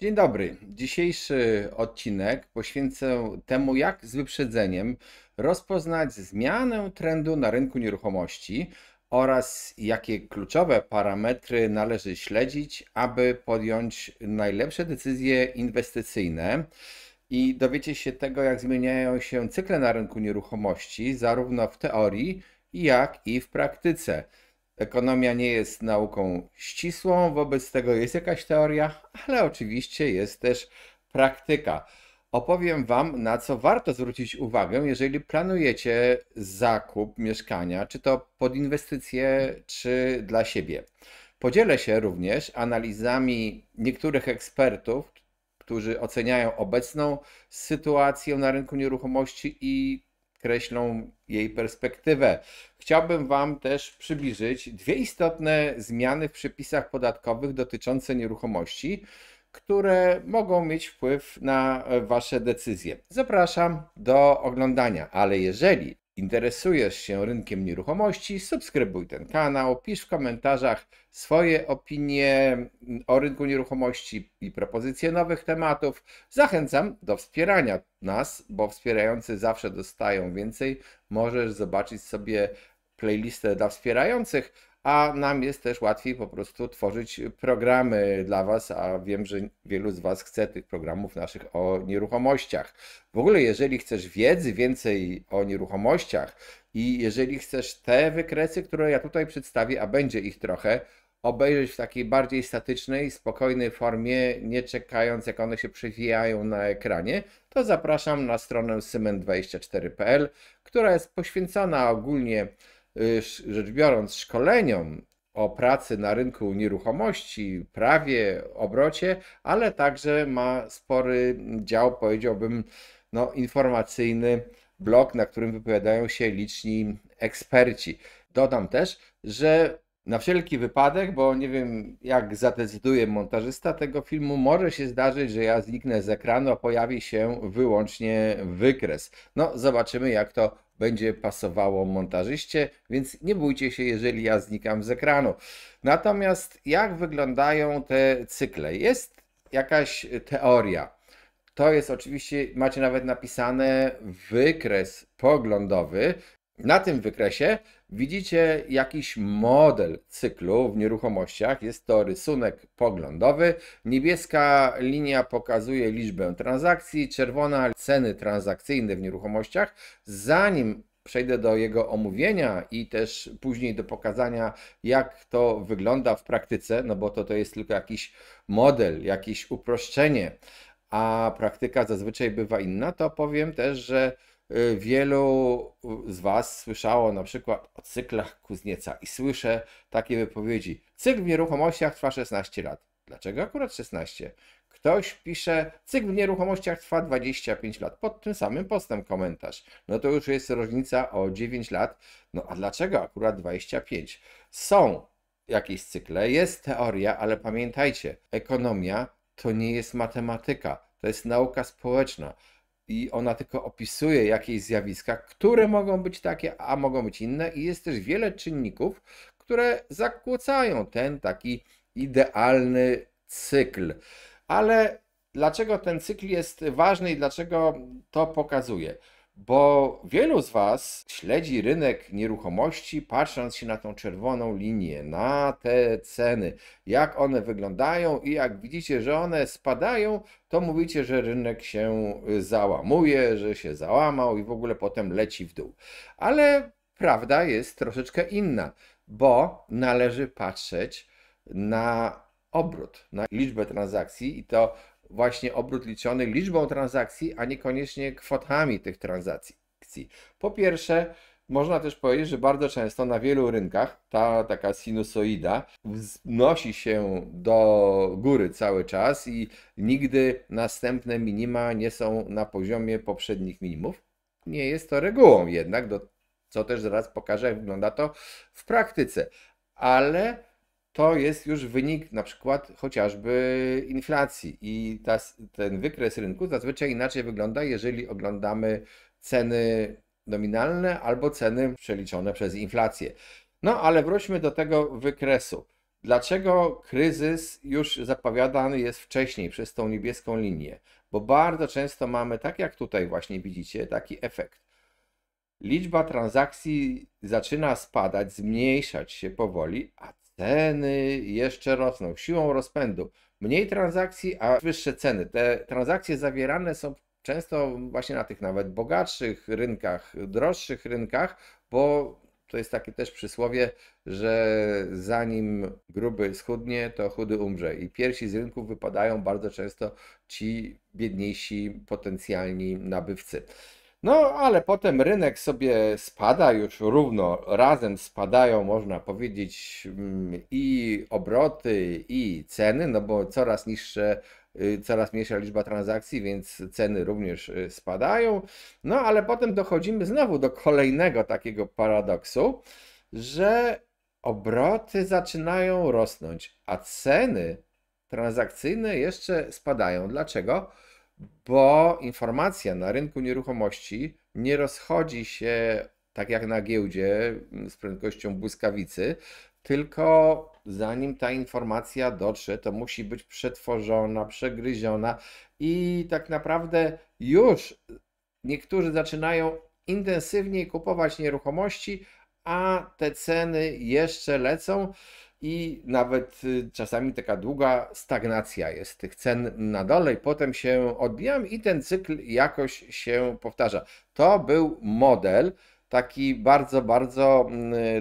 Dzień dobry. Dzisiejszy odcinek poświęcę temu, jak z wyprzedzeniem rozpoznać zmianę trendu na rynku nieruchomości oraz jakie kluczowe parametry należy śledzić, aby podjąć najlepsze decyzje inwestycyjne. I dowiecie się tego, jak zmieniają się cykle na rynku nieruchomości, zarówno w teorii, jak i w praktyce. Ekonomia nie jest nauką ścisłą, wobec tego jest jakaś teoria, ale oczywiście jest też praktyka. Opowiem Wam, na co warto zwrócić uwagę, jeżeli planujecie zakup mieszkania, czy to pod inwestycje, czy dla siebie. Podzielę się również analizami niektórych ekspertów, którzy oceniają obecną sytuację na rynku nieruchomości i kreślą jej perspektywę. Chciałbym Wam też przybliżyć dwie istotne zmiany w przepisach podatkowych dotyczące nieruchomości, które mogą mieć wpływ na Wasze decyzje. Zapraszam do oglądania, ale jeżeli interesujesz się rynkiem nieruchomości, subskrybuj ten kanał, pisz w komentarzach swoje opinie o rynku nieruchomości i propozycje nowych tematów. Zachęcam do wspierania nas, bo wspierający zawsze dostają więcej. Możesz zobaczyć sobie playlistę dla wspierających, a nam jest też łatwiej po prostu tworzyć programy dla Was, a wiem, że wielu z Was chce tych programów naszych o nieruchomościach. W ogóle, jeżeli chcesz wiedzy więcej o nieruchomościach i jeżeli chcesz te wykresy, które ja tutaj przedstawię, a będzie ich trochę, obejrzeć w takiej bardziej statycznej, spokojnej formie, nie czekając jak one się przewijają na ekranie, to zapraszam na stronę symen24.pl, która jest poświęcona ogólnie rzecz biorąc szkoleniom o pracy na rynku nieruchomości, prawie, obrocie, ale także ma spory dział, powiedziałbym, informacyjny, blog, na którym wypowiadają się liczni eksperci. Dodam też, że na wszelki wypadek, bo nie wiem jak zadecyduje montażysta tego filmu, może się zdarzyć, że ja zniknę z ekranu, a pojawi się wyłącznie wykres. No, zobaczymy jak to będzie pasowało montażyście, więc nie bójcie się, jeżeli ja znikam z ekranu. Natomiast jak wyglądają te cykle? Jest jakaś teoria. To jest oczywiście, macie nawet napisane wykres poglądowy. Na tym wykresie widzicie jakiś model cyklu w nieruchomościach. Jest to rysunek poglądowy. Niebieska linia pokazuje liczbę transakcji, czerwona ceny transakcyjne w nieruchomościach. Zanim przejdę do jego omówienia i też później do pokazania, jak to wygląda w praktyce, no bo to jest tylko jakiś model, jakieś uproszczenie, a praktyka zazwyczaj bywa inna, to powiem też, że wielu z Was słyszało na przykład o cyklach Kuznieca i słyszę takie wypowiedzi. Cykl w nieruchomościach trwa 16 lat. Dlaczego akurat 16? Ktoś pisze, cykl w nieruchomościach trwa 25 lat. Pod tym samym postem komentarz. No to już jest różnica o 9 lat. No a dlaczego akurat 25? Są jakieś cykle, jest teoria, ale pamiętajcie, ekonomia to nie jest matematyka, to jest nauka społeczna i ona tylko opisuje jakieś zjawiska, które mogą być takie, a mogą być inne i jest też wiele czynników, które zakłócają ten taki idealny cykl. Ale dlaczego ten cykl jest ważny i dlaczego to pokazuje? Bo wielu z Was śledzi rynek nieruchomości, patrząc się na tą czerwoną linię, na te ceny, jak one wyglądają i jak widzicie, że one spadają, to mówicie, że rynek się załamuje, że się załamał i w ogóle potem leci w dół. Ale prawda jest troszeczkę inna, bo należy patrzeć na obrót, na liczbę transakcji i to właśnie obrót liczony liczbą transakcji, a niekoniecznie kwotami tych transakcji. Po pierwsze, można też powiedzieć, że bardzo często na wielu rynkach ta taka sinusoida wznosi się do góry cały czas i nigdy następne minima nie są na poziomie poprzednich minimów. Nie jest to regułą jednak, co też zaraz pokażę, jak wygląda to w praktyce. Ale to jest już wynik na przykład chociażby inflacji i ten wykres rynku zazwyczaj inaczej wygląda, jeżeli oglądamy ceny nominalne albo ceny przeliczone przez inflację. No ale wróćmy do tego wykresu. Dlaczego kryzys już zapowiadany jest wcześniej przez tą niebieską linię? Bo bardzo często mamy, tak jak tutaj właśnie widzicie, taki efekt. Liczba transakcji zaczyna spadać, zmniejszać się powoli, a ceny jeszcze rosną siłą rozpędu. Mniej transakcji, a wyższe ceny. Te transakcje zawierane są często właśnie na tych nawet bogatszych rynkach, droższych rynkach, bo to jest takie też przysłowie, że zanim gruby schudnie, to chudy umrze. I pierwsi z rynków wypadają bardzo często ci biedniejsi potencjalni nabywcy. No, ale potem rynek sobie spada, już równo razem spadają, można powiedzieć, i obroty, i ceny, no bo coraz niższe, coraz mniejsza liczba transakcji, więc ceny również spadają. No, ale potem dochodzimy znowu do kolejnego takiego paradoksu, że obroty zaczynają rosnąć, a ceny transakcyjne jeszcze spadają. Dlaczego? Bo informacja na rynku nieruchomości nie rozchodzi się tak jak na giełdzie z prędkością błyskawicy, tylko zanim ta informacja dotrze, to musi być przetworzona, przegryziona i tak naprawdę już niektórzy zaczynają intensywniej kupować nieruchomości, a te ceny jeszcze lecą i nawet czasami taka długa stagnacja jest tych cen na dole i potem się odbijam i ten cykl jakoś się powtarza. To był model taki bardzo, bardzo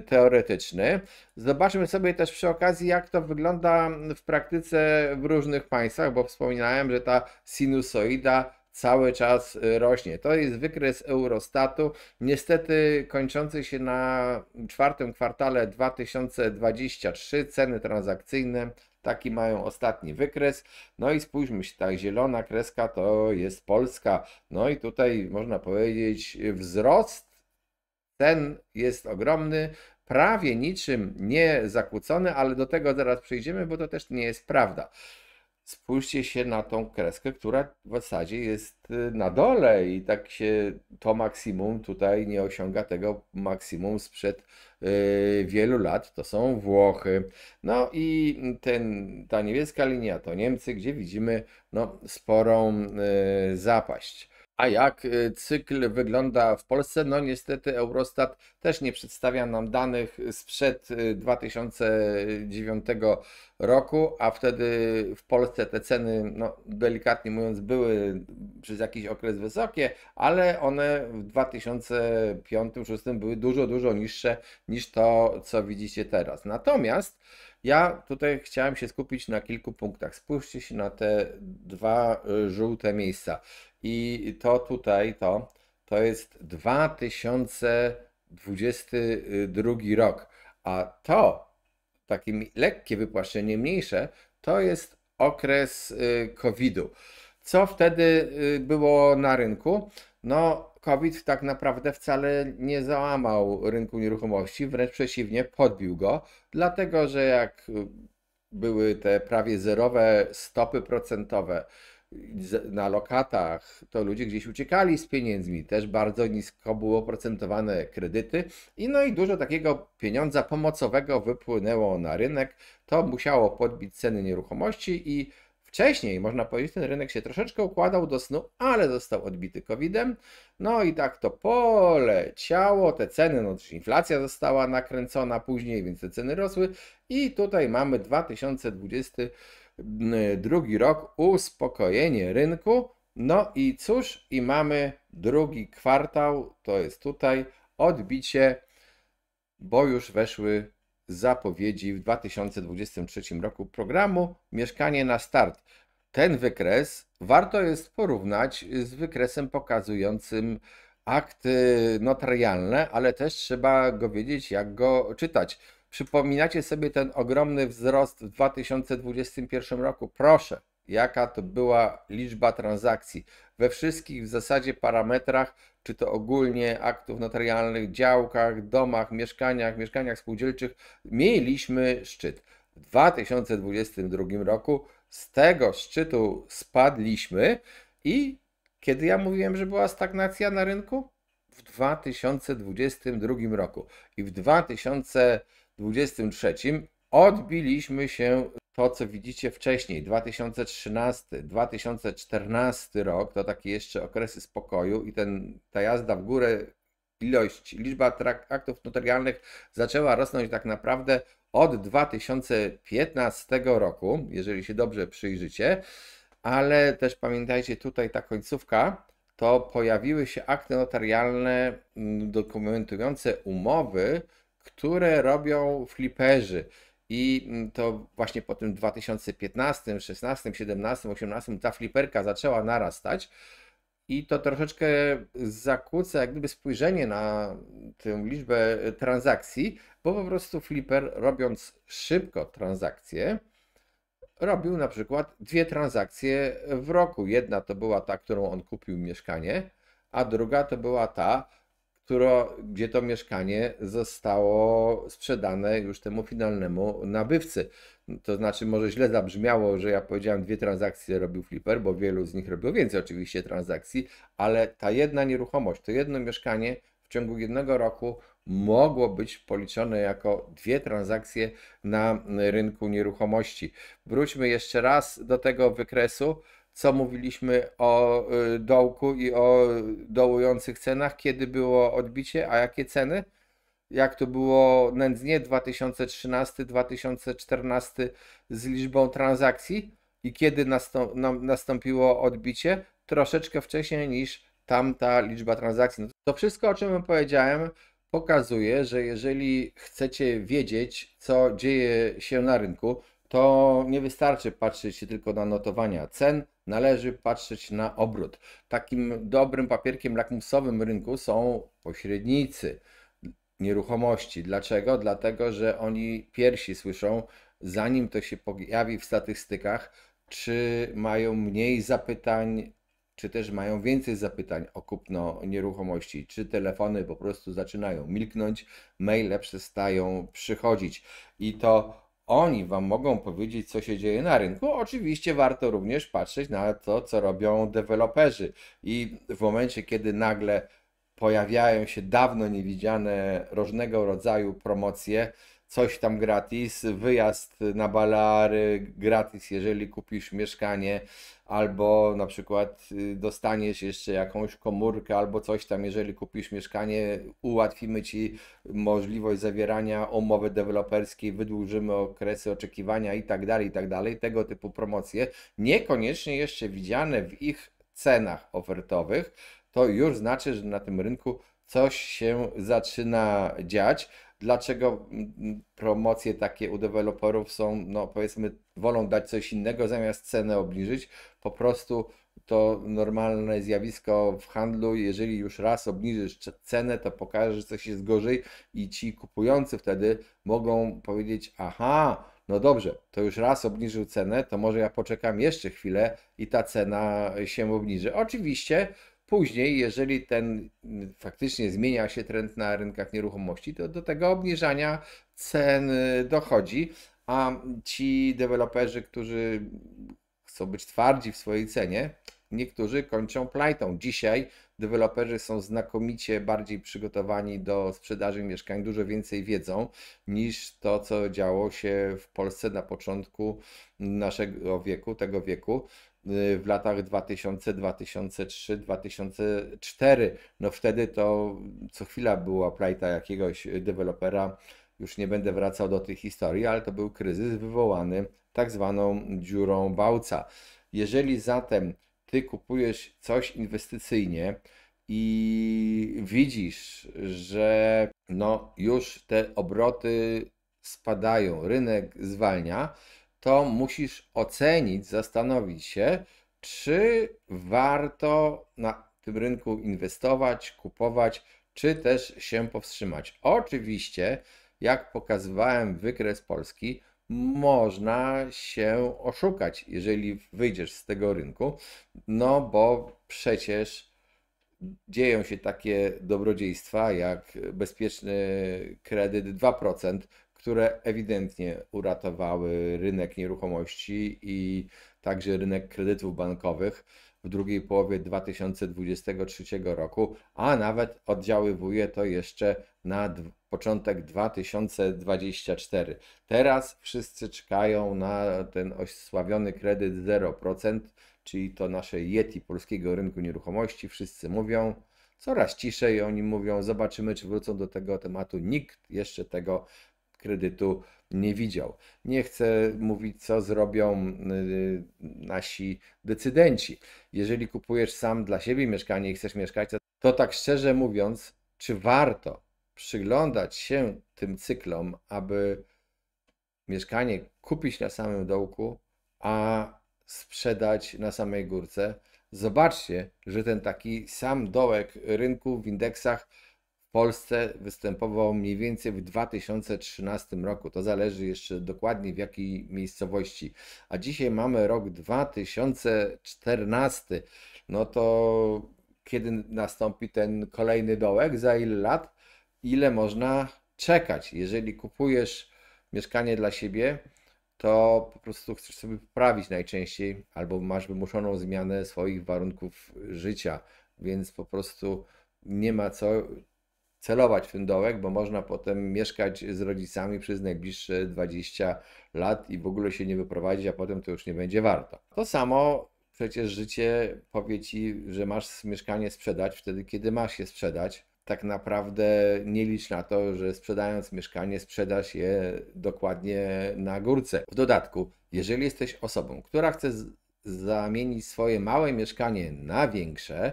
teoretyczny. Zobaczmy sobie też przy okazji, jak to wygląda w praktyce w różnych państwach, bo wspominałem, że ta sinusoida cały czas rośnie. To jest wykres Eurostatu, niestety kończący się na czwartym kwartale 2023. Ceny transakcyjne, taki mają ostatni wykres. No i spójrzmy się, ta zielona kreska to jest Polska. No i tutaj można powiedzieć wzrost cen jest ogromny, prawie niczym nie zakłócony, ale do tego zaraz przejdziemy, bo to też nie jest prawda. Spójrzcie się na tą kreskę, która w zasadzie jest na dole i tak się to maksimum tutaj nie osiąga tego maksimum sprzed wielu lat. To są Włochy. No i ta niebieska linia to Niemcy, gdzie widzimy no, sporą zapaść. A jak cykl wygląda w Polsce? No niestety Eurostat też nie przedstawia nam danych sprzed 2009 roku, a wtedy w Polsce te ceny, no delikatnie mówiąc, były przez jakiś okres wysokie, ale one w 2005-2006 były dużo, dużo niższe niż to, co widzicie teraz. Natomiast ja tutaj chciałem się skupić na kilku punktach. Spójrzcie się na te dwa żółte miejsca. I to tutaj, to jest 2022 rok, a to takie lekkie wypłaszczenie, mniejsze, to jest okres COVID-u. Co wtedy było na rynku? No, COVID tak naprawdę wcale nie załamał rynku nieruchomości, wręcz przeciwnie, podbił go, dlatego że jak były te prawie zerowe stopy procentowe na lokatach, to ludzie gdzieś uciekali z pieniędzmi, też bardzo nisko było oprocentowane kredyty i no i dużo takiego pieniądza pomocowego wypłynęło na rynek, to musiało podbić ceny nieruchomości i wcześniej, można powiedzieć, ten rynek się troszeczkę układał do snu, ale został odbity COVID-em. No i tak to poleciało, te ceny, no też inflacja została nakręcona później, więc te ceny rosły i tutaj mamy 2022 rok, uspokojenie rynku. No i cóż, i mamy drugi kwartał, to jest tutaj odbicie, bo już weszły zapowiedzi w 2023 roku programu Mieszkanie na start. Ten wykres warto jest porównać z wykresem pokazującym akty notarialne, ale też trzeba go wiedzieć, jak go czytać. Przypominacie sobie ten ogromny wzrost w 2021 roku? Proszę, jaka to była liczba transakcji we wszystkich w zasadzie parametrach, czy to ogólnie aktów notarialnych, działkach, domach, mieszkaniach spółdzielczych, mieliśmy szczyt. W 2022 roku z tego szczytu spadliśmy i kiedy ja mówiłem, że była stagnacja na rynku? W 2022 roku. I w 2023 odbiliśmy się to, co widzicie wcześniej, 2013, 2014 rok, to takie jeszcze okresy spokoju i ta jazda w górę, liczba aktów notarialnych zaczęła rosnąć tak naprawdę od 2015 roku, jeżeli się dobrze przyjrzycie, ale też pamiętajcie tutaj ta końcówka, to pojawiły się akty notarialne dokumentujące umowy, które robią fliperzy. I to właśnie po tym 2015, 16, 17, 18 ta fliperka zaczęła narastać i to troszeczkę zakłóca jak gdyby spojrzenie na tę liczbę transakcji, bo po prostu flipper, robiąc szybko transakcje, robił na przykład 2 transakcje w roku. Jedna to była ta, którą on kupił mieszkanie, a druga to była ta, gdzie to mieszkanie zostało sprzedane już temu finalnemu nabywcy. To znaczy, może źle zabrzmiało, że ja powiedziałem 2 transakcje robił flipper, bo wielu z nich robiło więcej oczywiście transakcji, ale ta jedna nieruchomość, to jedno mieszkanie w ciągu 1 roku mogło być policzone jako 2 transakcje na rynku nieruchomości. Wróćmy jeszcze raz do tego wykresu, co mówiliśmy o dołku i o dołujących cenach, kiedy było odbicie, a jakie ceny? Jak to było nędznie 2013-2014 z liczbą transakcji i kiedy nastąpiło odbicie? Troszeczkę wcześniej niż tamta liczba transakcji. No to wszystko, o czym powiedziałem, pokazuje, że jeżeli chcecie wiedzieć, co dzieje się na rynku, to nie wystarczy patrzeć się tylko na notowania cen, należy patrzeć na obrót. Takim dobrym papierkiem lakmusowym rynku są pośrednicy nieruchomości. Dlaczego? Dlatego, że oni pierwsi słyszą, zanim to się pojawi w statystykach, czy mają mniej zapytań, czy też mają więcej zapytań o kupno nieruchomości, czy telefony po prostu zaczynają milknąć, maile przestają przychodzić i to oni Wam mogą powiedzieć, co się dzieje na rynku. Oczywiście warto również patrzeć na to, co robią deweloperzy i w momencie, kiedy nagle pojawiają się dawno niewidziane różnego rodzaju promocje, coś tam gratis, wyjazd na Baleary gratis, jeżeli kupisz mieszkanie, albo na przykład dostaniesz jeszcze jakąś komórkę, albo coś tam, jeżeli kupisz mieszkanie, ułatwimy Ci możliwość zawierania umowy deweloperskiej, wydłużymy okresy oczekiwania i tak dalej, tego typu promocje, niekoniecznie jeszcze widziane w ich cenach ofertowych, to już znaczy, że na tym rynku coś się zaczyna dziać. Dlaczego promocje takie u deweloperów są, no powiedzmy, wolą dać coś innego zamiast cenę obniżyć? Po prostu to normalne zjawisko w handlu, jeżeli już raz obniżysz cenę, to pokażesz, że coś jest gorzej i ci kupujący wtedy mogą powiedzieć, aha, no dobrze, to już raz obniżył cenę, to może ja poczekam jeszcze chwilę i ta cena się obniży. Oczywiście później, jeżeli faktycznie zmienia się trend na rynkach nieruchomości, to do tego obniżania cen dochodzi, a ci deweloperzy, którzy chcą być twardzi w swojej cenie, niektórzy kończą plajtą. Dzisiaj deweloperzy są znakomicie bardziej przygotowani do sprzedaży mieszkań, dużo więcej wiedzą niż to, co działo się w Polsce na początku naszego wieku, tego wieku, w latach 2000, 2003, 2004. No wtedy to co chwila była plajta jakiegoś dewelopera. Już nie będę wracał do tej historii, ale to był kryzys wywołany tak zwaną dziurą Bauza. Jeżeli zatem ty kupujesz coś inwestycyjnie i widzisz, że no już te obroty spadają, rynek zwalnia, to musisz ocenić, zastanowić się, czy warto na tym rynku inwestować, kupować, czy też się powstrzymać. Oczywiście, jak pokazywałem wykres Polski, można się oszukać, jeżeli wyjdziesz z tego rynku, no bo przecież dzieją się takie dobrodziejstwa jak bezpieczny kredyt 2%, które ewidentnie uratowały rynek nieruchomości i także rynek kredytów bankowych w drugiej połowie 2023 roku, a nawet oddziaływuje to jeszcze na początek 2024. Teraz wszyscy czekają na ten osławiony kredyt 0%, czyli to nasze Yeti polskiego rynku nieruchomości. Wszyscy mówią, coraz ciszej oni mówią, zobaczymy, czy wrócą do tego tematu. Nikt jeszcze tego kredytu nie widział. Nie chcę mówić, co zrobią nasi decydenci. Jeżeli kupujesz sam dla siebie mieszkanie i chcesz mieszkać, to tak szczerze mówiąc, czy warto przyglądać się tym cyklom, aby mieszkanie kupić na samym dołku, a sprzedać na samej górce? Zobaczcie, że ten taki sam dołek rynku w indeksach w Polsce występował mniej więcej w 2013 roku. To zależy jeszcze dokładnie w jakiej miejscowości. A dzisiaj mamy rok 2014. No to kiedy nastąpi ten kolejny dołek? Za ile lat? Ile można czekać? Jeżeli kupujesz mieszkanie dla siebie, to po prostu chcesz sobie poprawić najczęściej, albo masz wymuszoną zmianę swoich warunków życia, więc po prostu nie ma co celować w ten dołek, bo można potem mieszkać z rodzicami przez najbliższe 20 lat i w ogóle się nie wyprowadzić, a potem to już nie będzie warto. To samo przecież życie powie Ci, że masz mieszkanie sprzedać wtedy, kiedy masz je sprzedać. Tak naprawdę nie licz na to, że sprzedając mieszkanie sprzedasz je dokładnie na górce. W dodatku, jeżeli jesteś osobą, która chce zamienić swoje małe mieszkanie na większe,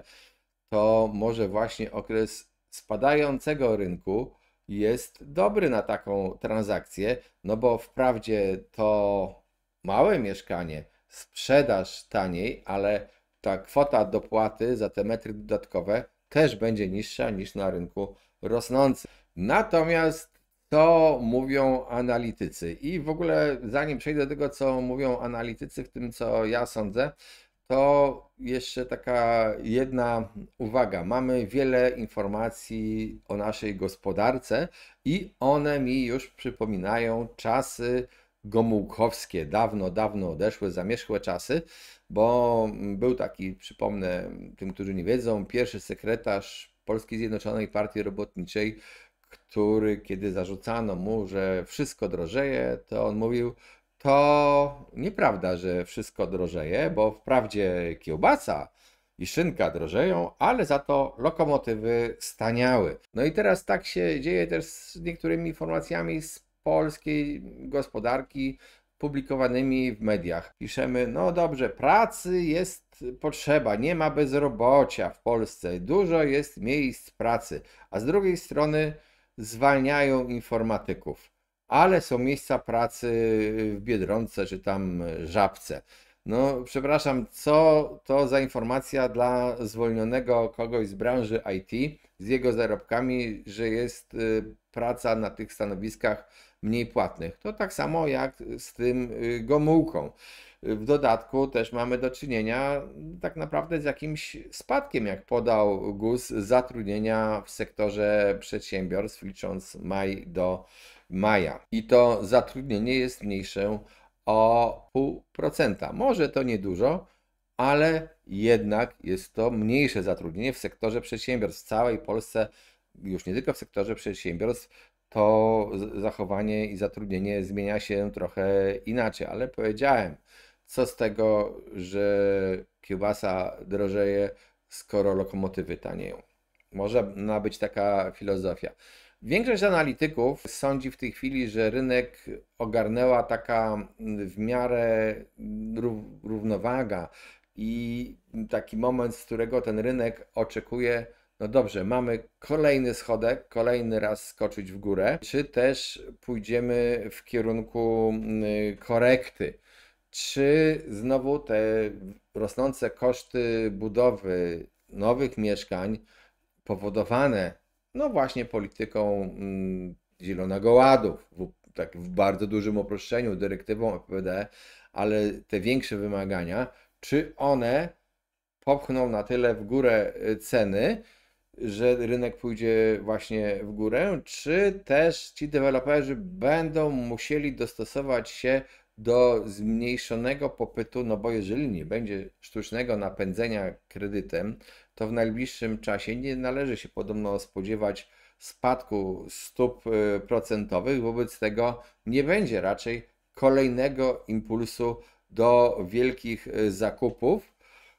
to może właśnie okres spadającego rynku jest dobry na taką transakcję, no bo wprawdzie to małe mieszkanie sprzedasz taniej, ale ta kwota dopłaty za te metry dodatkowe też będzie niższa niż na rynku rosnącym. Natomiast co mówią analitycy? I w ogóle zanim przejdę do tego, co mówią analitycy w tym, co ja sądzę, to jeszcze taka jedna uwaga. Mamy wiele informacji o naszej gospodarce i one mi już przypominają czasy gomułkowskie. Dawno, dawno odeszłe, zamierzchłe czasy, bo był taki, przypomnę tym, którzy nie wiedzą, pierwszy sekretarz Polskiej Zjednoczonej Partii Robotniczej, który kiedy zarzucano mu, że wszystko drożeje, to on mówił: to nieprawda, że wszystko drożeje, bo wprawdzie kiełbasa i szynka drożeją, ale za to lokomotywy staniały. No i teraz tak się dzieje też z niektórymi informacjami z polskiej gospodarki publikowanymi w mediach. Piszemy, no dobrze, pracy jest potrzeba, nie ma bezrobocia w Polsce, dużo jest miejsc pracy, a z drugiej strony zwalniają informatyków, ale są miejsca pracy w Biedronce czy tam Żabce. No, przepraszam, co to za informacja dla zwolnionego kogoś z branży IT z jego zarobkami, że jest praca na tych stanowiskach mniej płatnych? To tak samo jak z tym Gomułką. W dodatku też mamy do czynienia tak naprawdę z jakimś spadkiem, jak podał GUS, zatrudnienia w sektorze przedsiębiorstw, licząc maj do maja. I to zatrudnienie jest mniejsze o 0,5%. Może to niedużo, ale jednak jest to mniejsze zatrudnienie w sektorze przedsiębiorstw. W całej Polsce, już nie tylko w sektorze przedsiębiorstw, to zachowanie i zatrudnienie zmienia się trochę inaczej, ale powiedziałem, co z tego, że kiełbasa drożeje, skoro lokomotywy tanieją. Może być taka filozofia. Większość analityków sądzi w tej chwili, że rynek ogarnęła taka w miarę równowaga i taki moment, z którego ten rynek oczekuje, no dobrze, mamy kolejny schodek, kolejny raz skoczyć w górę, czy też pójdziemy w kierunku korekty. Czy znowu te rosnące koszty budowy nowych mieszkań powodowane no właśnie polityką Zielonego Ładu, tak w bardzo dużym uproszczeniu, dyrektywą EPD, ale te większe wymagania, czy one popchną na tyle w górę ceny, że rynek pójdzie właśnie w górę, czy też ci deweloperzy będą musieli dostosować się do zmniejszonego popytu, no bo jeżeli nie będzie sztucznego napędzenia kredytem, to w najbliższym czasie nie należy się podobno spodziewać spadku stóp procentowych, wobec tego nie będzie raczej kolejnego impulsu do wielkich zakupów,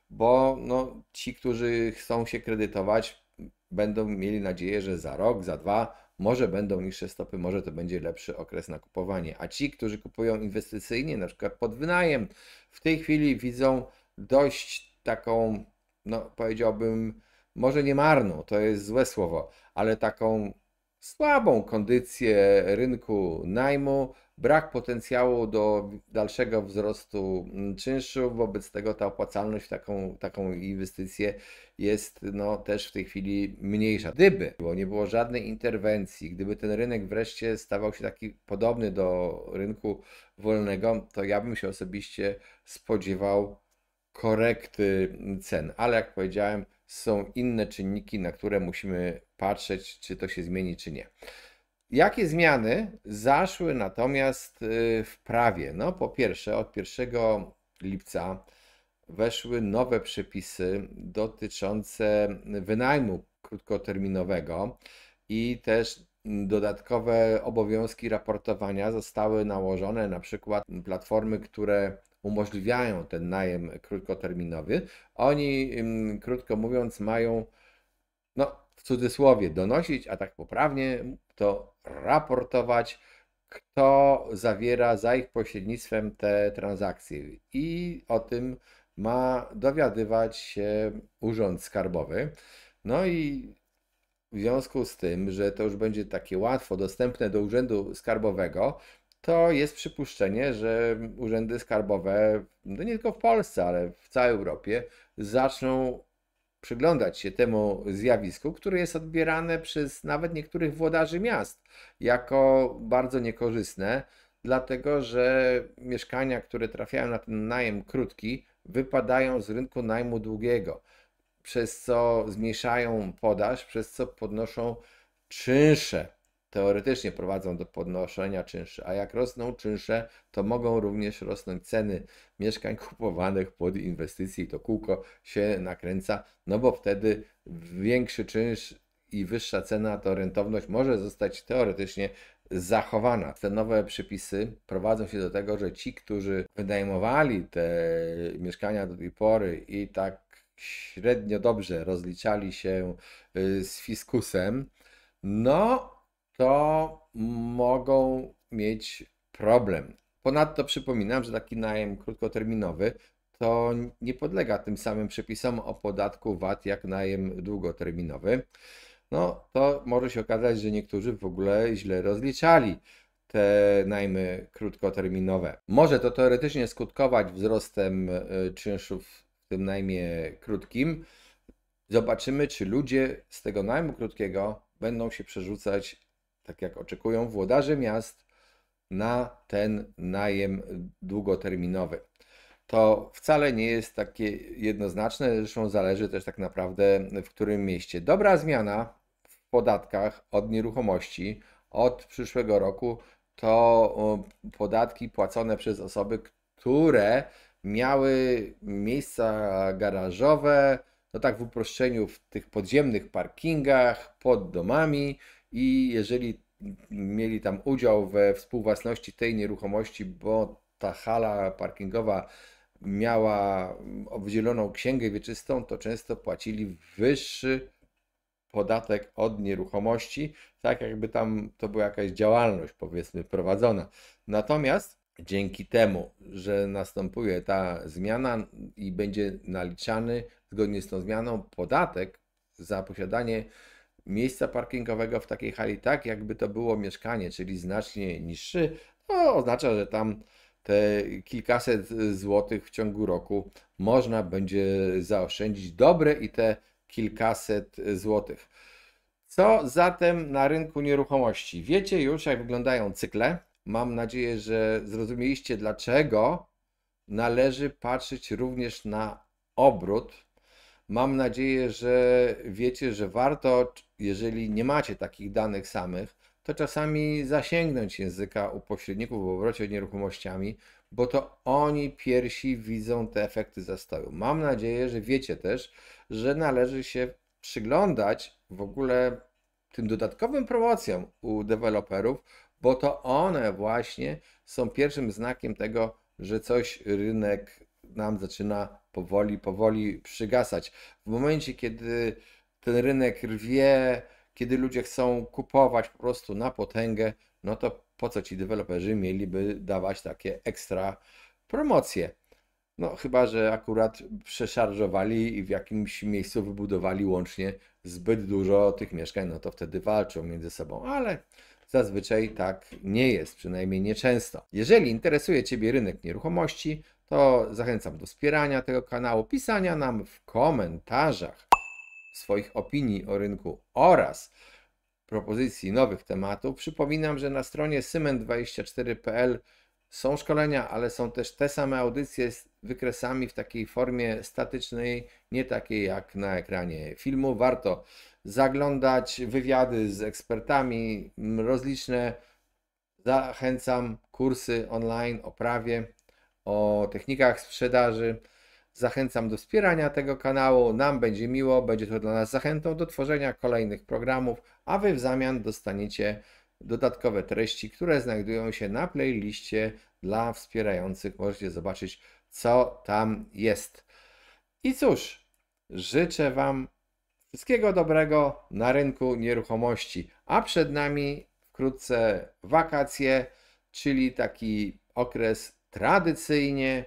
bo no, ci, którzy chcą się kredytować, będą mieli nadzieję, że za rok, za dwa, może będą niższe stopy, może to będzie lepszy okres na kupowanie. A ci, którzy kupują inwestycyjnie, na przykład pod wynajem, w tej chwili widzą dość taką, no powiedziałbym, może nie marną, to jest złe słowo, ale taką słabą kondycję rynku najmu, brak potencjału do dalszego wzrostu czynszu, wobec tego ta opłacalność w taką inwestycję jest no, też w tej chwili mniejsza. Gdyby nie było żadnej interwencji, gdyby ten rynek wreszcie stawał się taki podobny do rynku wolnego, to ja bym się osobiście spodziewał korekty cen, ale jak powiedziałem, są inne czynniki, na które musimy patrzeć, czy to się zmieni, czy nie. Jakie zmiany zaszły natomiast w prawie? No, po pierwsze, od 1 lipca weszły nowe przepisy dotyczące wynajmu krótkoterminowego i też dodatkowe obowiązki raportowania zostały nałożone na przykład platformy, które umożliwiają ten najem krótkoterminowy. Oni, krótko mówiąc, mają, no w cudzysłowie, donosić, a tak poprawnie to raportować, kto zawiera za ich pośrednictwem te transakcje. I o tym ma dowiadywać się Urząd Skarbowy. No i w związku z tym, że to już będzie takie łatwo dostępne do Urzędu Skarbowego, to jest przypuszczenie, że urzędy skarbowe, no nie tylko w Polsce, ale w całej Europie, zaczną przyglądać się temu zjawisku, które jest odbierane przez nawet niektórych włodarzy miast jako bardzo niekorzystne, dlatego że mieszkania, które trafiają na ten najem krótki, wypadają z rynku najmu długiego, przez co zmniejszają podaż, przez co podnoszą czynsze. Teoretycznie prowadzą do podnoszenia czynszy, a jak rosną czynsze, to mogą również rosnąć ceny mieszkań kupowanych pod inwestycje i to kółko się nakręca, no bo wtedy większy czynsz i wyższa cena, to rentowność może zostać teoretycznie zachowana. Te nowe przepisy prowadzą się do tego, że ci, którzy wynajmowali te mieszkania do tej pory i tak średnio dobrze rozliczali się z fiskusem, no to mogą mieć problem. Ponadto przypominam, że taki najem krótkoterminowy to nie podlega tym samym przepisom o podatku VAT jak najem długoterminowy. No to może się okazać, że niektórzy w ogóle źle rozliczali te najmy krótkoterminowe. Może to teoretycznie skutkować wzrostem czynszów w tym najmie krótkim. Zobaczymy, czy ludzie z tego najmu krótkiego będą się przerzucać, tak jak oczekują włodarze miast, na ten najem długoterminowy. To wcale nie jest takie jednoznaczne, zresztą zależy też tak naprawdę w którym mieście. Dobra zmiana w podatkach od nieruchomości od przyszłego roku to podatki płacone przez osoby, które miały miejsca garażowe, no tak w uproszczeniu, w tych podziemnych parkingach pod domami i jeżeli mieli tam udział we współwłasności tej nieruchomości, bo ta hala parkingowa miała obdzieloną księgę wieczystą, to często płacili wyższy podatek od nieruchomości, tak jakby tam to była jakaś działalność, powiedzmy, prowadzona. Natomiast dzięki temu, że następuje ta zmiana i będzie naliczany zgodnie z tą zmianą podatek za posiadanie miejsca parkingowego w takiej hali, tak jakby to było mieszkanie, czyli znacznie niższy, to oznacza, że tam te kilkaset złotych w ciągu roku można będzie zaoszczędzić dobre i te kilkaset złotych. Co zatem na rynku nieruchomości? Wiecie już, jak wyglądają cykle. Mam nadzieję, że zrozumieliście, dlaczego należy patrzeć również na obrót, Mam nadzieję, że wiecie, że warto, jeżeli nie macie takich danych samych, to czasami zasięgnąć języka u pośredników w obrocie nieruchomościami, bo to oni pierwsi widzą te efekty zastoju. Mam nadzieję, że wiecie też, że należy się przyglądać w ogóle tym dodatkowym promocjom u deweloperów, bo to one właśnie są pierwszym znakiem tego, że coś rynek nam zaczyna powoli przygasać. W momencie, kiedy ten rynek rwie, kiedy ludzie chcą kupować po prostu na potęgę, no to po co ci deweloperzy mieliby dawać takie ekstra promocje? No chyba, że akurat przeszarżowali i w jakimś miejscu wybudowali łącznie zbyt dużo tych mieszkań, no to wtedy walczą między sobą, ale zazwyczaj tak nie jest, przynajmniej nieczęsto. Jeżeli interesuje Ciebie rynek nieruchomości, to zachęcam do wspierania tego kanału, pisania nam w komentarzach swoich opinii o rynku oraz propozycji nowych tematów. Przypominam, że na stronie syment24.pl są szkolenia, ale są też te same audycje z wykresami w takiej formie statycznej, nie takiej jak na ekranie filmu. Warto zaglądać, wywiady z ekspertami rozliczne. Zachęcam, kursy online o prawie, o technikach sprzedaży. Zachęcam do wspierania tego kanału. Nam będzie miło, będzie to dla nas zachętą do tworzenia kolejnych programów, a Wy w zamian dostaniecie dodatkowe treści, które znajdują się na playliście dla wspierających. Możecie zobaczyć, co tam jest. I cóż, życzę Wam wszystkiego dobrego na rynku nieruchomości, a przed nami wkrótce wakacje, czyli taki okres tradycyjnie,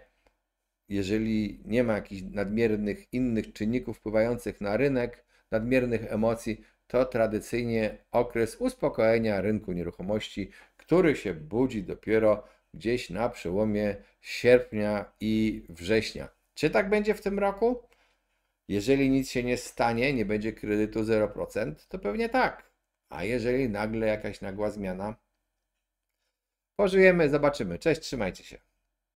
jeżeli nie ma jakichś nadmiernych innych czynników wpływających na rynek, nadmiernych emocji, to tradycyjnie okres uspokojenia rynku nieruchomości, który się budzi dopiero gdzieś na przełomie sierpnia i września. Czy tak będzie w tym roku? Jeżeli nic się nie stanie, nie będzie kredytu 0%, to pewnie tak. A jeżeli nagle jakaś nagła zmiana, pożyjemy, zobaczymy. Cześć, trzymajcie się.